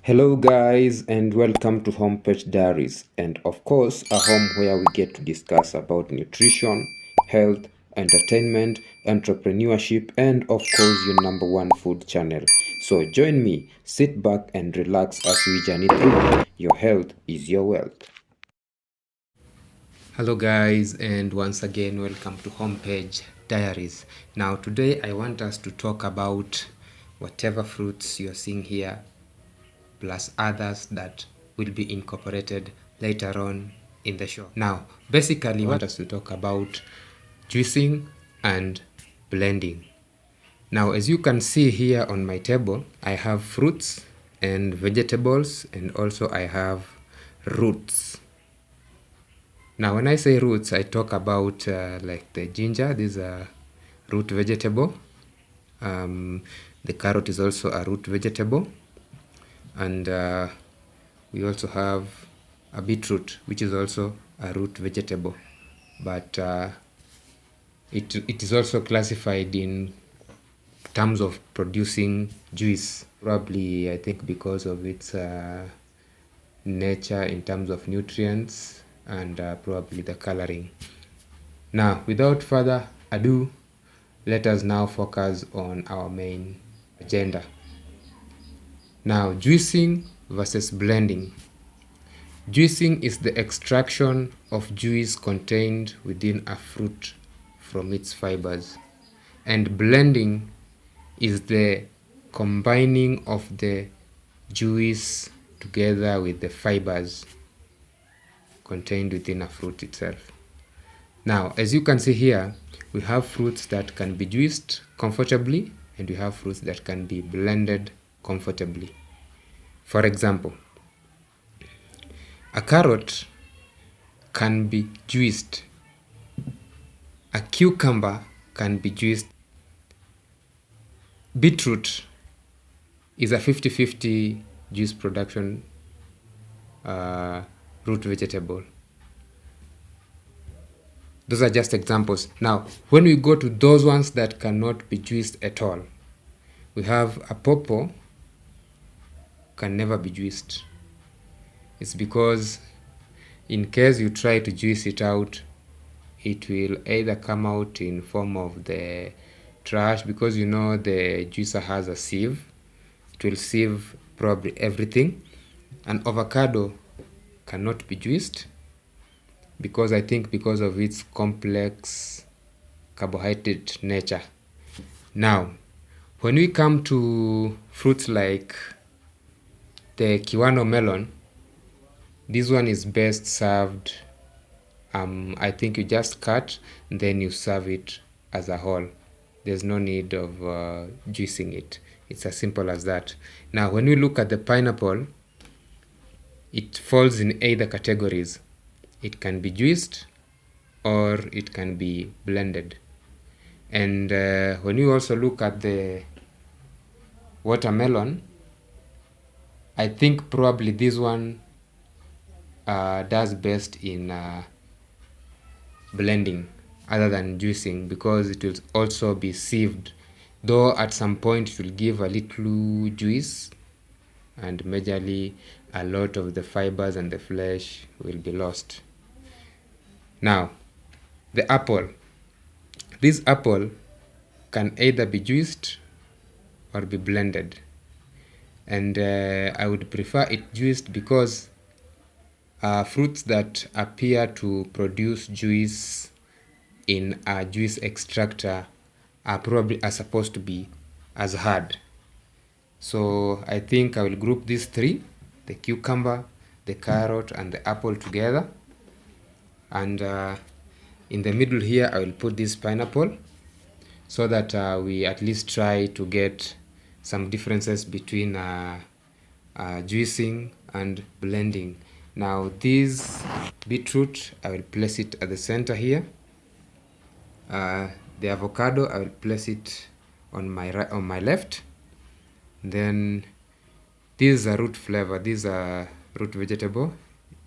Hello guys, and welcome to Homepage Diaries, and of course a home where we get to discuss about nutrition, health, entertainment, entrepreneurship, and of course your number one food channel. So join me, sit back and relax as we journey through. Your health is your wealth. Hello guys, and once again welcome to Homepage Diaries. Now today I want us to talk about whatever fruits you're seeing here plus others that will be incorporated later on in the show. Now, basically, I want us to talk about juicing and blending. Now, as you can see here on my table, I have fruits and vegetables, and also I have roots. Now, when I say roots, I talk about like the ginger. This is a root vegetable. The carrot is also a root vegetable. And we also have a beetroot, which is also a root vegetable, but it is also classified in terms of producing juice, probably I think because of its nature in terms of nutrients and probably the coloring. Now, without further ado, let us now focus on our main agenda. Now, juicing versus blending. Juicing is the extraction of juice contained within a fruit from its fibers, and blending is the combining of the juice together with the fibers contained within a fruit itself. Now, as you can see here, we have fruits that can be juiced comfortably, and we have fruits that can be blended comfortably. For example, a carrot can be juiced, a cucumber can be juiced, beetroot is a 50-50 juice production root vegetable. Those are just examples. Now, when we go to those ones that cannot be juiced at all, we have a pawpaw can never be juiced. It's because in case you try to juice it out, it will either come out in form of the trash, because you know the juicer has a sieve. It will sieve probably everything. An avocado cannot be juiced because I think because of its complex carbohydrate nature. Now, when we come to fruits like the kiwano melon, this one is best served, I think you just cut, then you serve it as a whole. There's no need of juicing it. It's as simple as that. Now, when we look at the pineapple, it falls in either categories. It can be juiced or it can be blended. And when you also look at the watermelon, I think probably this one does best in blending other than juicing, because it will also be sieved, though at some point it will give a little juice and majorly a lot of the fibers and the flesh will be lost. Now, the apple. This apple can either be juiced or be blended, and I would prefer it juiced because fruits that appear to produce juice in a juice extractor are supposed to be as hard. So I think I will group these three, the cucumber, the carrot, and the apple together. And in the middle here, I will put this pineapple so that we at least try to get some differences between juicing and blending. Now, this beetroot, I will place it at the center here. The avocado, I will place it on my left. Then this is a root flavor. This is a root vegetable.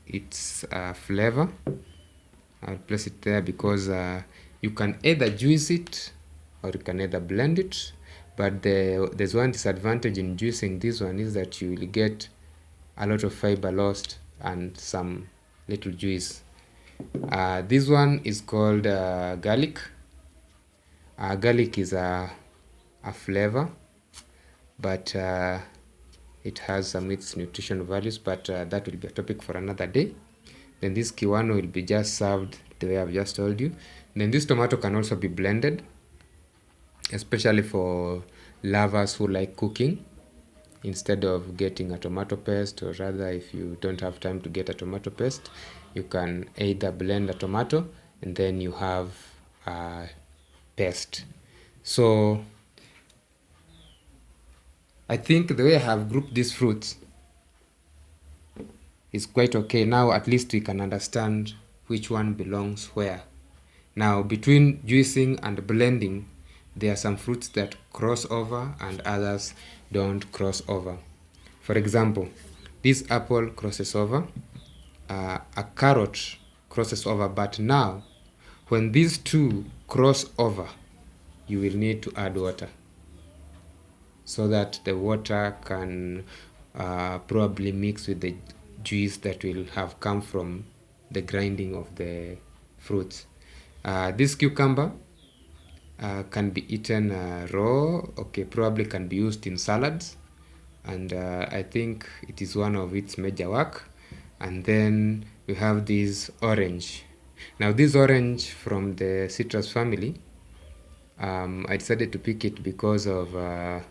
It's a flavor. I'll place it there because you can either juice it or you can either blend it. But there's one disadvantage in juicing this one is that you will get a lot of fiber lost and some little juice. This one is called garlic. Garlic is a flavor, but it has some its nutritional values, but that will be a topic for another day. Then this kiwano will be just served the way I've just told you. Then this tomato can also be blended, especially for lovers who like cooking. Instead of getting a tomato paste, or rather if you don't have time to get a tomato paste, you can either blend a tomato and then you have a paste. So I think the way I have grouped these fruits is quite okay. Now at least we can understand which one belongs where. Now between juicing and blending, there are some fruits that cross over and others don't cross over. For example, this apple crosses over, a carrot crosses over, but now when these two cross over, you will need to add water so that the water can probably mix with the juice that will have come from the grinding of the fruits. This cucumber can be eaten raw, okay, probably can be used in salads, and I think it is one of its major work. And then we have this orange. Now this orange from the citrus family, I decided to pick it because of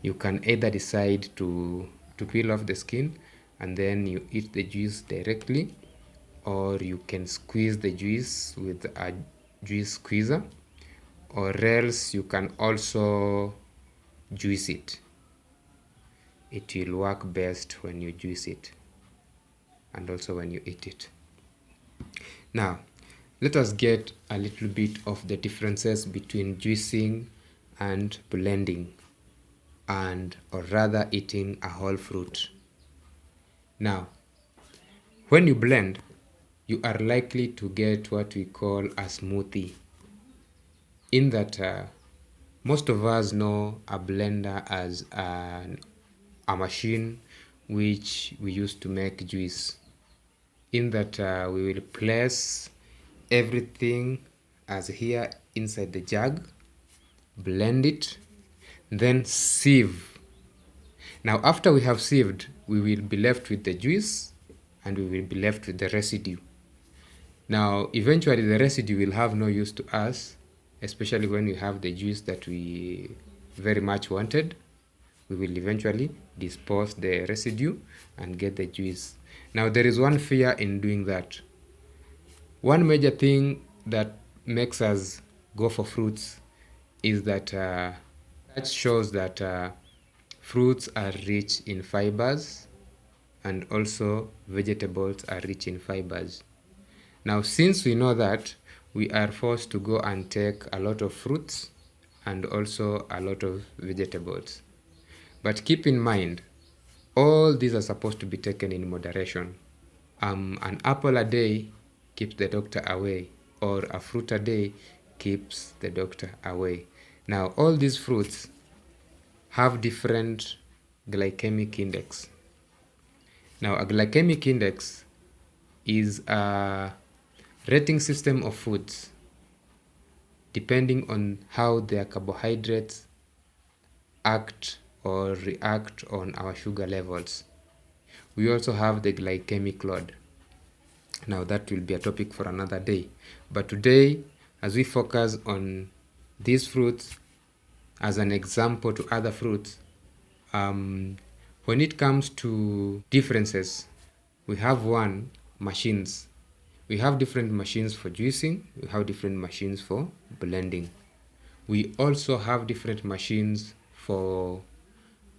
you can either decide to peel off the skin and then you eat the juice directly, or you can squeeze the juice with a juice squeezer, or else you can also juice it. It will work best when you juice it and also when you eat it. Now let us get a little bit of the differences between juicing and blending, and or rather eating a whole fruit. Now when you blend, you are likely to get what we call a smoothie, in that most of us know a blender as a machine which we use to make juice, in that we will place everything as here inside the jug, blend it, then sieve. Now after we have sieved, we will be left with the juice and we will be left with the residue. Now eventually the residue will have no use to us, especially when we have the juice that we very much wanted. We will eventually dispose the residue and get the juice. Now there is one fear in doing that. One major thing that makes us go for fruits is that that shows that fruits are rich in fibers, and also vegetables are rich in fibers. Now since we know that, we are forced to go and take a lot of fruits and also a lot of vegetables. But keep in mind, all these are supposed to be taken in moderation. An apple a day keeps the doctor away, or a fruit a day keeps the doctor away. Now all these fruits have different glycemic index. Now a glycemic index is a rating system of foods depending on how their carbohydrates act or react on our sugar levels. We also have the glycemic load. Now that will be a topic for another day, but today, as we focus on these fruits as an example to other fruits, when it comes to differences, we have machines. We have different machines for juicing, we have different machines for blending. We also have different machines for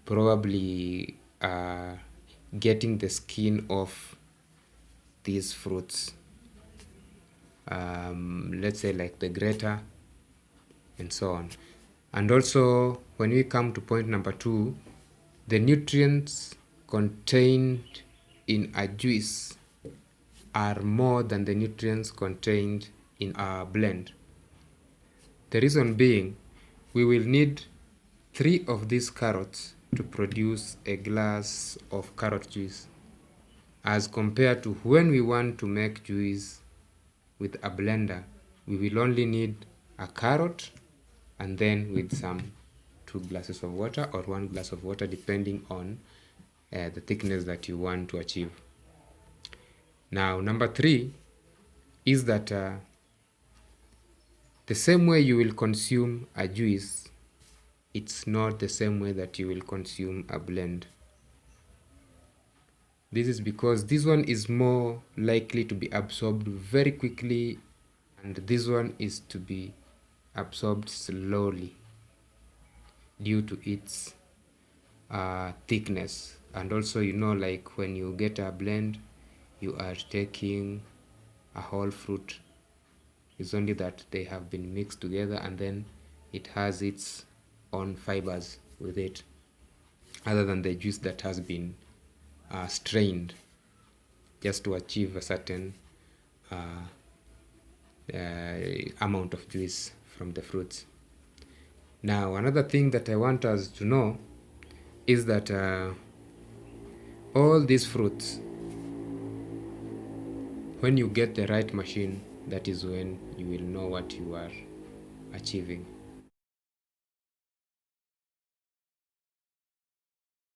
probably getting the skin off these fruits. Let's say like the grater and so on. And also when we come to point number 2, the nutrients contained in a juice are more than the nutrients contained in our blend. The reason being, we will need 3 of these carrots to produce a glass of carrot juice, as compared to when we want to make juice with a blender, we will only need a carrot and then with some 2 glasses of water or 1 glass of water, depending on the thickness that you want to achieve. Now, number 3 is that the same way you will consume a juice, it's not the same way that you will consume a blend. This is because this one is more likely to be absorbed very quickly, and this one is to be absorbed slowly due to its thickness. And also, like when you get a blend, you are taking a whole fruit. It's only that they have been mixed together and then it has its own fibers with it, other than the juice that has been strained just to achieve a certain amount of juice from the fruits. Now, another thing that I want us to know is that all these fruits, when you get the right machine, that is when you will know what you are achieving.